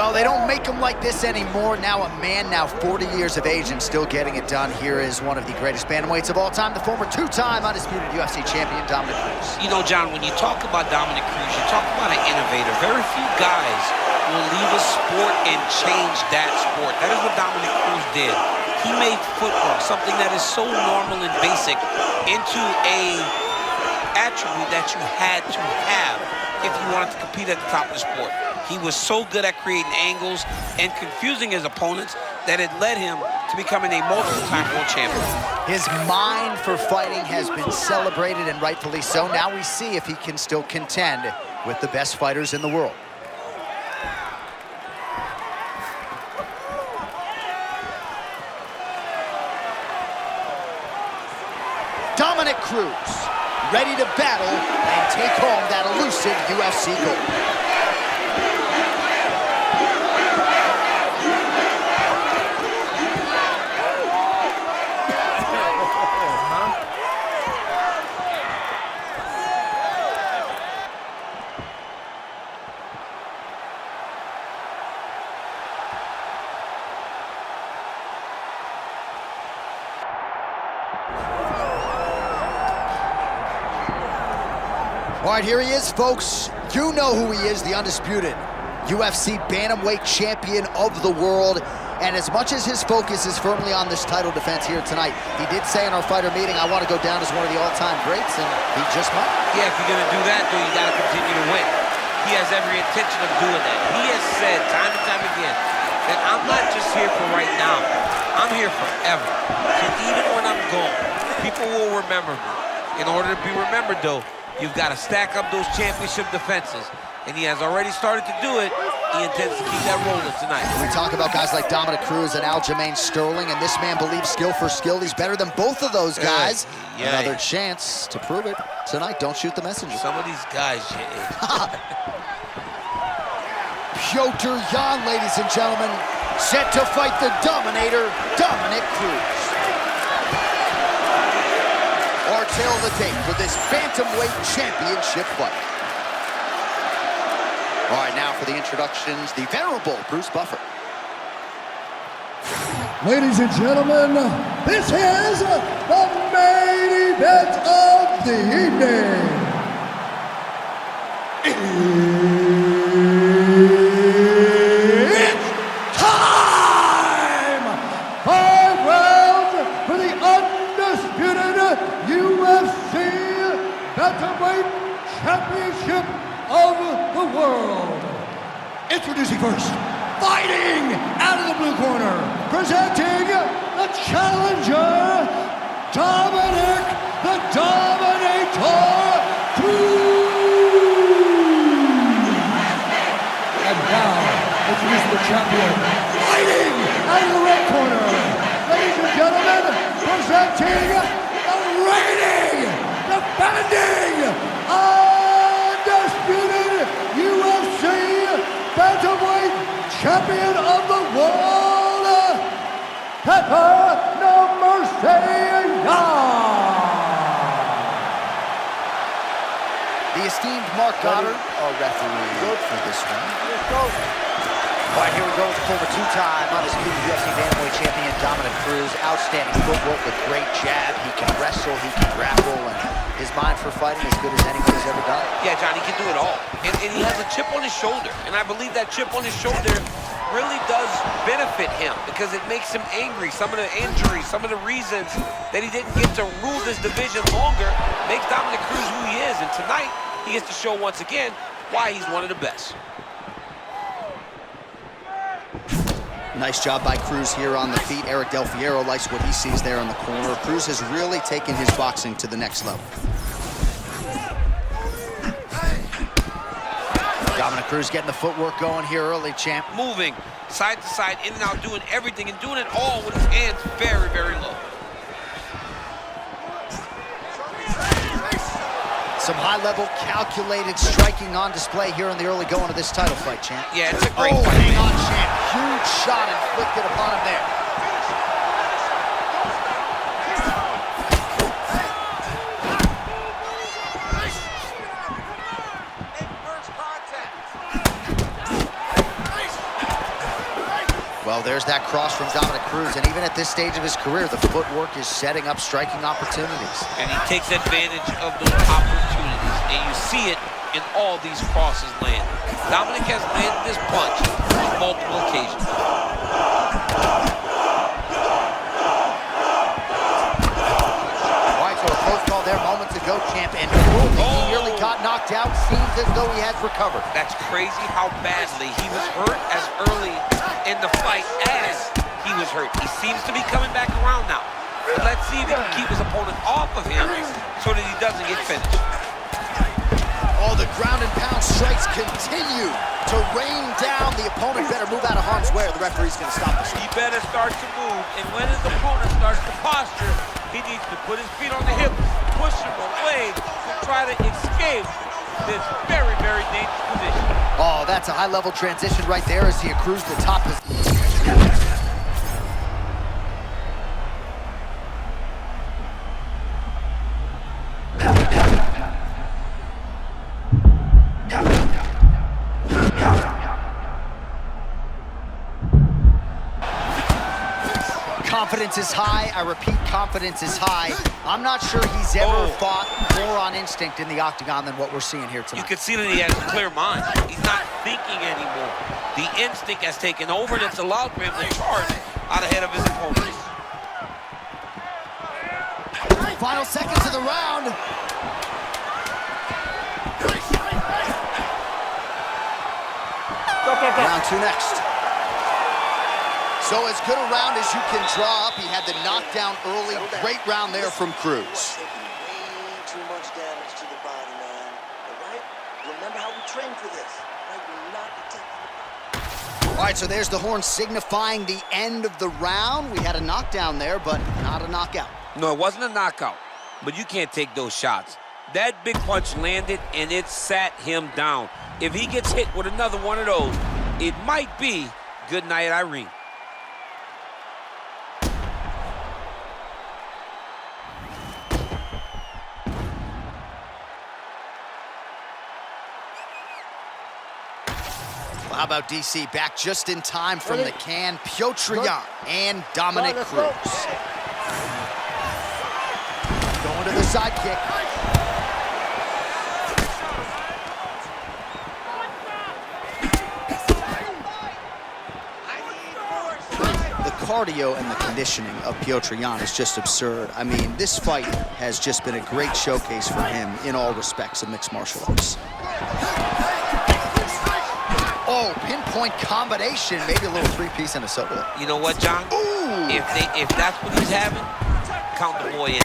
Well, they don't make him like this anymore. Now a man, now 40 years of age and still getting it done. Here is one of the greatest bantamweights of all time, the former two-time undisputed UFC champion, Dominick Cruz. You know, John, when you talk about Dominick Cruz, you talk about an innovator. Very few guys will leave a sport and change that sport. That is what Dominick Cruz did. He made footwork, something that is so normal and basic, into a attribute that you had to have if you wanted to compete at the top of the sport. He was so good at creating angles and confusing his opponents that it led him to becoming a multiple-time world champion. His mind for fighting has been celebrated, and rightfully so. Now we see if he can still contend with the best fighters in the world. Dominick Cruz, ready to battle and take home that elusive UFC gold. All right, here he is, folks. You know who he is, the undisputed UFC bantamweight champion of the world. And as much as his focus is firmly on this title defense here tonight, he did say in our fighter meeting, I want to go down as one of the all-time greats, and he just might. Yeah, if you're going to do that, you got to continue to win. He has every intention of doing that. He has said time and time again that I'm not just here for right now. I'm here forever. So even when I'm gone, people will remember me. In order to be remembered, though, you've got to stack up those championship defenses. And he has already started to do it. He intends to keep that rolling tonight. We talk about guys like Dominick Cruz and Aljamain Sterling, and this man believes skill for skill. He's better than both of those guys. Another chance to prove it tonight. Don't shoot the messenger. Some of these guys, Petr Yan, ladies and gentlemen, set to fight the Dominator, Dominick Cruz. Our tale of the tape for this bantamweight championship fight. All right, now for the introductions, the venerable Bruce Buffer. Ladies and gentlemen, this is the main event of the evening. It's time! 5 rounds for the undisputed UFC Bantamweight Championship of the world. Introducing first, fighting out of the blue corner, presenting the challenger, Dominick the Dominator Cruz. And now, introducing the champion, fighting out of the red corner, ladies and gentlemen, presenting the reigning, defending, undisputed UFC bantamweight champion of the world, Petr No Mercy Yan. The esteemed Mark Goddard, our referee for this one. All right, here we go with the former two-time undisputed UFC bantamweight champion, Dominick Cruz. Outstanding footwork with great jab. He can wrestle, he can grapple, and his mind for fighting is as good as anybody's ever done. Yeah, John, he can do it all. And he has a chip on his shoulder. And I believe that chip on his shoulder really does benefit him because it makes him angry. Some of the injuries, some of the reasons that he didn't get to rule this division longer makes Dominick Cruz who he is. And tonight, he gets to show once again why he's one of the best. Nice job by Cruz here on the feet. Eric Del Fierro likes what he sees there in the corner. Cruz has really taken his boxing to the next level. Dominick Cruz getting the footwork going here early, champ. Moving side to side, in and out, doing everything and doing it all with his hands very, very low. Some high-level, calculated striking on display here in the early going of this title fight, champ. Yeah, it's a great fight. Hang on, champ. Huge shot inflicted upon him there. Well, there's that cross from Dominick Cruz, and even at this stage of his career, the footwork is setting up striking opportunities. And he takes advantage of those opportunities, and you see it in all these crosses land. Dominick has landed this punch on multiple occasions. All right, so a close call there moments ago, champ, and he nearly got knocked out. Seems as though he has recovered. That's crazy how badly he was hurt as early in the fight as he was hurt. He seems to be coming back around now. But let's see if he can keep his opponent off of him so that he doesn't get finished. Oh, the ground and pound strikes continue to rain down. The opponent better move out of harm's way or the referee's going to stop the shot. He better start to move, and when his opponent starts to posture, he needs to put his feet on the hips, push him away to try to escape this very, very dangerous position. Oh, that's a high-level transition right there as he accrues the top position. Confidence is high. I repeat, confidence is high. I'm not sure he's ever fought more on instinct in the octagon than what we're seeing here tonight. You can see that he has a clear mind. He's not thinking anymore. The instinct has taken over, and it's allowed for him to charge out ahead of his opponents. Final seconds of the round. Round two next. So as good a round as you can draw up. He had the knockdown early. Great round there from Cruz. Way too much damage to the body, man. All right? Remember how we trained for this. Right? We're not protecting the body. All right, so there's the horn signifying the end of the round. We had a knockdown there, but not a knockout. No, it wasn't a knockout, but you can't take those shots. That big punch landed, and it sat him down. If he gets hit with another one of those, it might be good night, Irene. Well, how about DC back just in time from the can? Petr and Dominick Cruz. Going to the side kick. The cardio and the conditioning of Petr is just absurd. I mean, this fight has just been a great showcase for him in all respects of mixed martial arts. Oh, pinpoint combination, maybe a little three-piece and a soda. You know what, John? Ooh. If that's what he's having, count the boy in.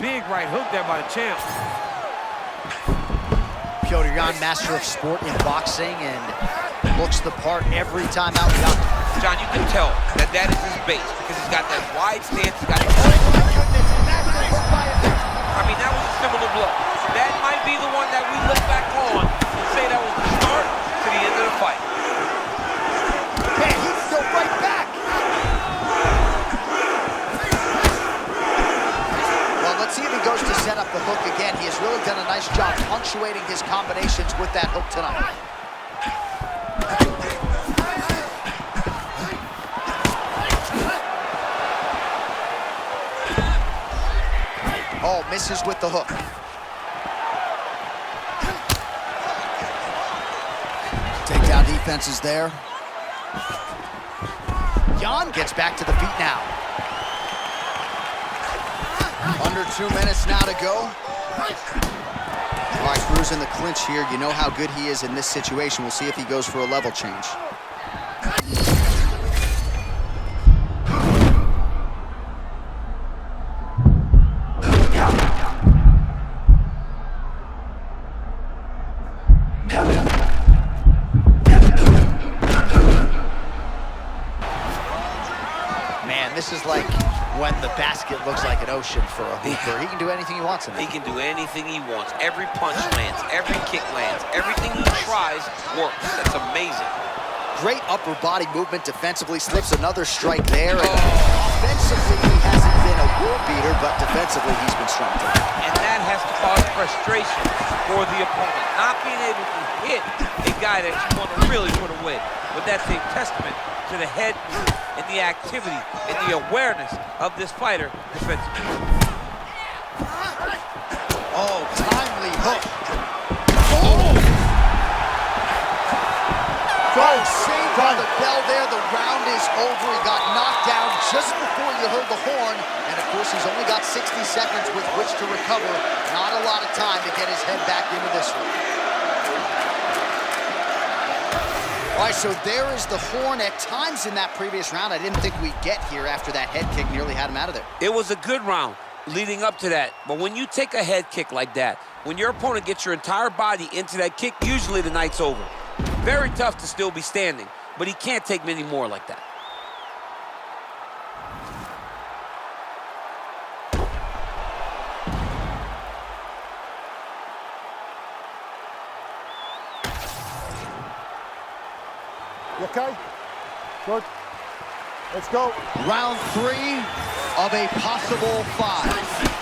Big right hook there by the champ. Petr, master of sport in boxing, and looks the part every time out the octagon. John, you can tell that that is his base because he's got that wide stance. He's got the... I mean, that was a similar blow. That might be the one that we look back on and say that was the start to the end of the fight. Man, he's still right back. Well, let's see if he goes to set up the hook again. He has really done a nice job punctuating his combinations with that hook tonight. Oh, misses with the hook. Takedown defense is there. Jan gets back to the feet now. Under 2 minutes now to go. All right, Cruz in the clinch here. You know how good he is in this situation. We'll see if he goes for a level change. Man, this is like When the basket looks like an ocean for a hooper, he can do anything he wants in it. He can do anything he wants. Every punch lands, every kick lands, everything he tries works. That's amazing. Great upper body movement defensively, slips another strike there. And offensively, he hasn't been a world beater, but defensively, he's been strong. And that has to cause frustration for the opponent. Not being able to hit a guy that you want to really put away. But that's a testament to the head movement and the activity and the awareness of this fighter defensively. Oh, timely hook. Oh, saved by the bell there. The round is over. He got knocked down just before you heard the horn. And, of course, he's only got 60 seconds with which to recover. Not a lot of time to get his head back into this one. All right, so there is the horn. At times in that previous round, I didn't think we'd get here after that head kick nearly had him out of there. It was a good round leading up to that. But when you take a head kick like that, when your opponent gets your entire body into that kick, usually the night's over. Very tough to still be standing, but he can't take many more like that. You okay? Good. Let's go. Round 3 of a possible 5.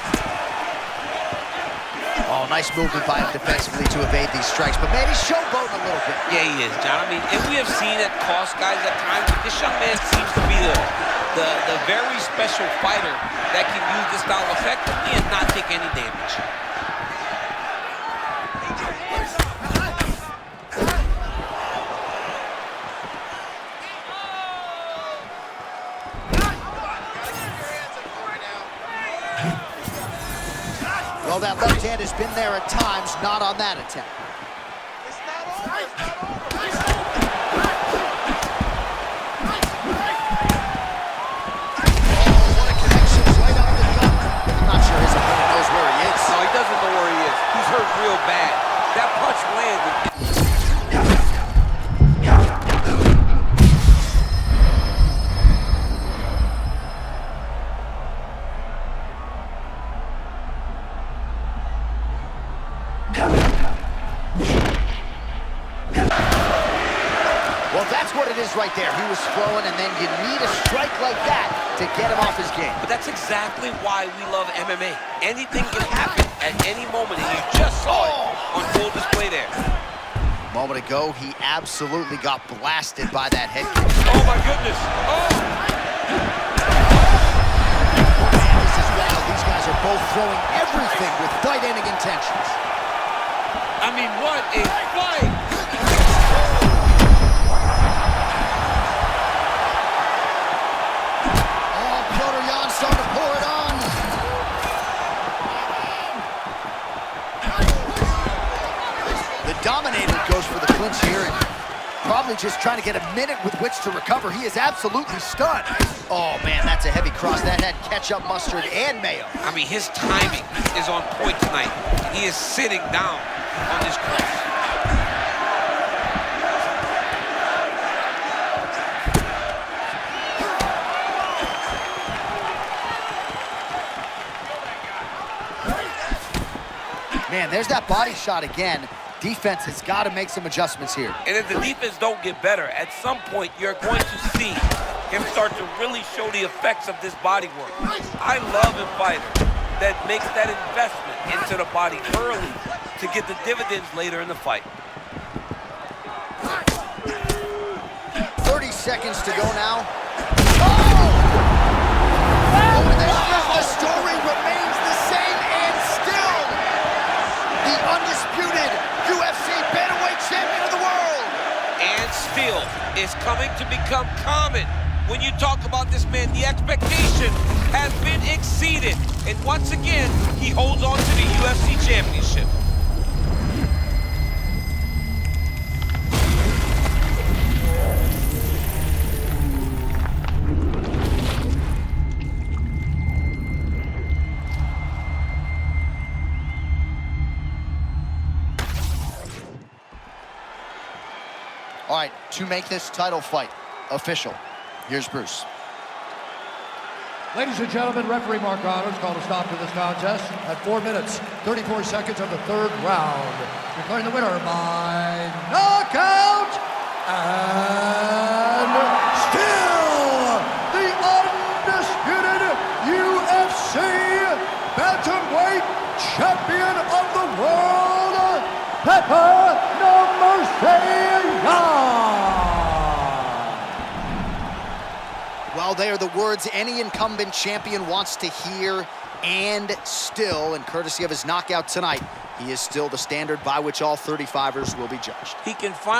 Oh, nice movement by him defensively to evade these strikes, but maybe showboating a little bit. Yeah, he is, John. I mean, and we have seen that cost guys at times. This young man seems to be the very special fighter that can use this style effectively and not take any damage. Well, that left hand has been there at times, not on that attempt. Oh, what a connection right up the gut. I'm not sure his opponent knows where he is. No, he doesn't know where he is. He's hurt real bad. That punch landed. Well, that's what it is right there. He was throwing, and then you need a strike like that to get him off his game. But that's exactly why we love MMA. Anything can happen at any moment, and you just saw it on full display there. A moment ago, he absolutely got blasted by that head kick. Oh, my goodness. Oh! Man, this is wild. These guys are both throwing everything with fight-ending intentions. I mean, what a fight! Oh, Petr starting to pour it on. The Dominator goes for the clinch here, and probably just trying to get a minute with which to recover. He is absolutely stunned. Oh, man, that's a heavy cross. That had ketchup, mustard, and mayo. I mean, his timing is on point tonight. He is sitting down on this cross. Man, there's that body shot again. Defense has got to make some adjustments here. And if the defense don't get better, at some point you're going to see him start to really show the effects of this body work. I love a fighter that makes that investment into the body early to get the dividends later in the fight. 30 seconds to go now. Oh, the story remains the same, and still the undisputed UFC bantamweight champion of the world. And still is coming to become common. When you talk about this man, the expectation has been exceeded. And once again, he holds on to the UFC championship. All right, to make this title fight official, here's Bruce. Ladies and gentlemen, referee Mark Honors called a stop to this contest at 4 minutes, 34 seconds of the third round. Declaring the winner by knockout and still the undisputed UFC bantamweight champion of the world, Petr Young. Well, they are the words any incumbent champion wants to hear, and still, and courtesy of his knockout tonight, he is still the standard by which all 35ers will be judged. He can finally